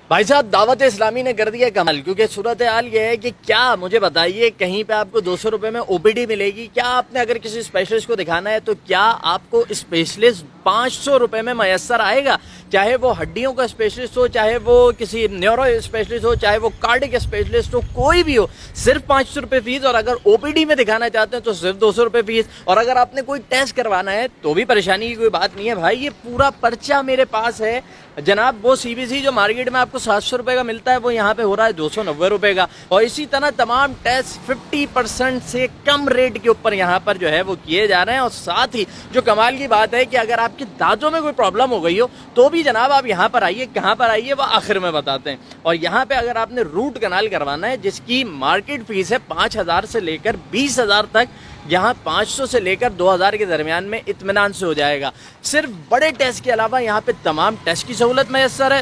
بھائی صاحب دعوت اسلامی نے کر دیا کمال، کیونکہ صورتحال یہ ہے کہ کیا مجھے بتائیے کہیں پہ آپ کو 200 روپے میں او پی ڈی ملے گی؟ کیا آپ نے اگر کسی اسپیشلسٹ کو دکھانا ہے تو کیا آپ کو اسپیشلسٹ 500 روپے میں میسر آئے گا؟ چاہے وہ ہڈیوں کا اسپیشلسٹ ہو، چاہے وہ کسی نیورو اسپیشلسٹ ہو، چاہے وہ کارڈک اسپیشلسٹ ہو، کوئی بھی ہو، صرف 500 روپے فیس. اور اگر او پی ڈی میں دکھانا چاہتے ہیں تو صرف 200 روپے فیس. اور اگر آپ نے کوئی ٹیسٹ کروانا ہے تو بھی پریشانی کی کوئی بات نہیں ہے بھائی، یہ پورا پرچہ میرے پاس ہے جناب. وہ سی بی سی جو مارکیٹ میں آپ کو 700 روپے کا ملتا ہے وہ یہاں پہ ہو رہا ہے 290 روپے کا. اور اسی طرح تمام ٹیسٹ 50% سے کم ریٹ کے اوپر یہاں پر جو ہے وہ کیے جا رہے ہیں. اور ساتھ ہی جو کمال کی بات ہے کہ اگر آپ کی دانتوں میں کوئی پرابلم ہو گئی ہو تو بھی جناب آپ یہاں پر آئیے. کہاں پر آئیے وہ آخر میں بتاتے ہیں. اور یہاں پہ اگر آپ نے روٹ کنال کروانا ہے جس کی مارکیٹ فیس ہے 5,000 سے لے کر 20,000 تک، یہاں 500 سے لے کر 2,000 کے درمیان میں اطمینان سے ہو جائے گا. صرف بڑے ٹیسٹ کے علاوہ یہاں پہ تمام ٹیسٹ کی سہولت میسر ہے.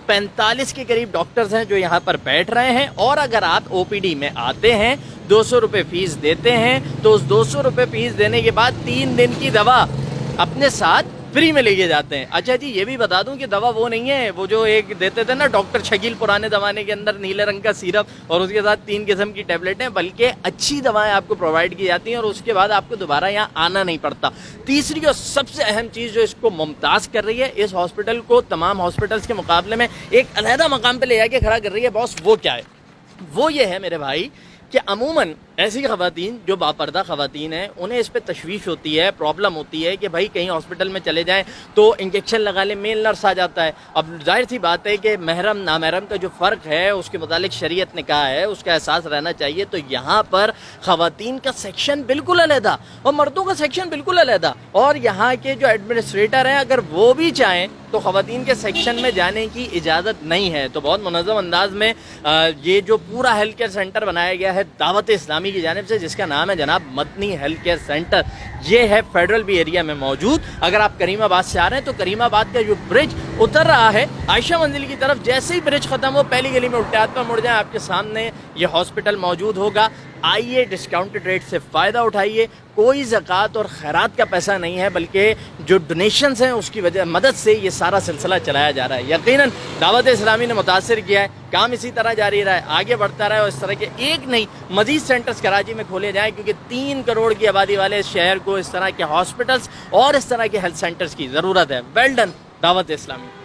45 کے قریب ڈاکٹرز ہیں جو یہاں پر بیٹھ رہے ہیں. اور اگر آپ او پی ڈی میں آتے ہیں 200 روپے فیس دیتے ہیں تو اس 200 روپے فیس دینے کے بعد 3 دن کی دوا اپنے ساتھ فری میں لے کے جاتے ہیں. اچھا جی یہ بھی بتا دوں کہ دوا وہ نہیں ہے وہ جو ایک دیتے تھے نا ڈاکٹر شکیل پرانے زمانے کے اندر، نیلے رنگ کا سیرپ اور اس کے ساتھ 3 قسم کی ٹیبلٹیں، بلکہ اچھی دوائیں آپ کو پرووائڈ کی جاتی ہیں اور اس کے بعد آپ کو دوبارہ یہاں آنا نہیں پڑتا. تیسری اور سب سے اہم چیز جو اس کو ممتاز کر رہی ہے، اس ہاسپٹل کو تمام ہاسپٹلس کے مقابلے میں ایک علیحدہ مقام پہ لے جا کے کھڑا کر رہی ہے باس، وہ کیا ہے؟ وہ یہ ہے میرے بھائی کہ عموماً ایسی خواتین جو باپردہ خواتین ہیں انہیں اس پہ تشویش ہوتی ہے، پرابلم ہوتی ہے کہ بھائی کہیں ہاسپٹل میں چلے جائیں تو انجیکشن لگا لیں، میل نرس آ جاتا ہے. اب ظاہر سی بات ہے کہ محرم نامحرم کا جو فرق ہے اس کے متعلق شریعت نے کہا ہے، اس کا احساس رہنا چاہیے. تو یہاں پر خواتین کا سیکشن بالکل علیحدہ اور مردوں کا سیکشن بالکل علیحدہ. اور یہاں کے جو ایڈمنسٹریٹر ہیں اگر وہ بھی چاہیں تو خواتین کے سیکشن میں جانے کی اجازت نہیں ہے. تو بہت منظم انداز میں یہ جو پورا ہیلتھ کیئر سینٹر بنایا گیا ہے دعوت اسلامی کی جانب سے، جس کا نام ہے جناب مدنی ہیلتھ کیئر سینٹر، یہ ہے فیڈرل بی ایریا میں موجود. اگر آپ کریم آباد سے آ رہے ہیں تو کریم آباد کا جو برج اتر رہا ہے عائشہ منزل کی طرف، جیسے ہی برج ختم ہو پہلی گلی میں الٹے ہاتھ پر مڑ جائیں، آپ کے سامنے یہ ہاسپٹل موجود ہوگا. آئیے ڈسکاؤنٹڈ ریٹ سے فائدہ اٹھائیے. کوئی زکوٰۃ اور خیرات کا پیسہ نہیں ہے، بلکہ جو ڈونیشنز ہیں اس کی وجہ مدد سے یہ سارا سلسلہ چلایا جا رہا ہے. یقیناً دعوت اسلامی نے متاثر کیا ہے، کام اسی طرح جاری رہا ہے، آگے بڑھتا رہا ہے. اور اس طرح کے ایک نہیں مزید سینٹرز کراچی میں کھولے جائیں، کیونکہ 3 کروڑ کی آبادی والے اس شہر کو اس طرح کے ہاسپٹلز اور اس طرح کے ہیلتھ سینٹرز کی ضرورت ہے. ویل ڈن دعوت اسلامی.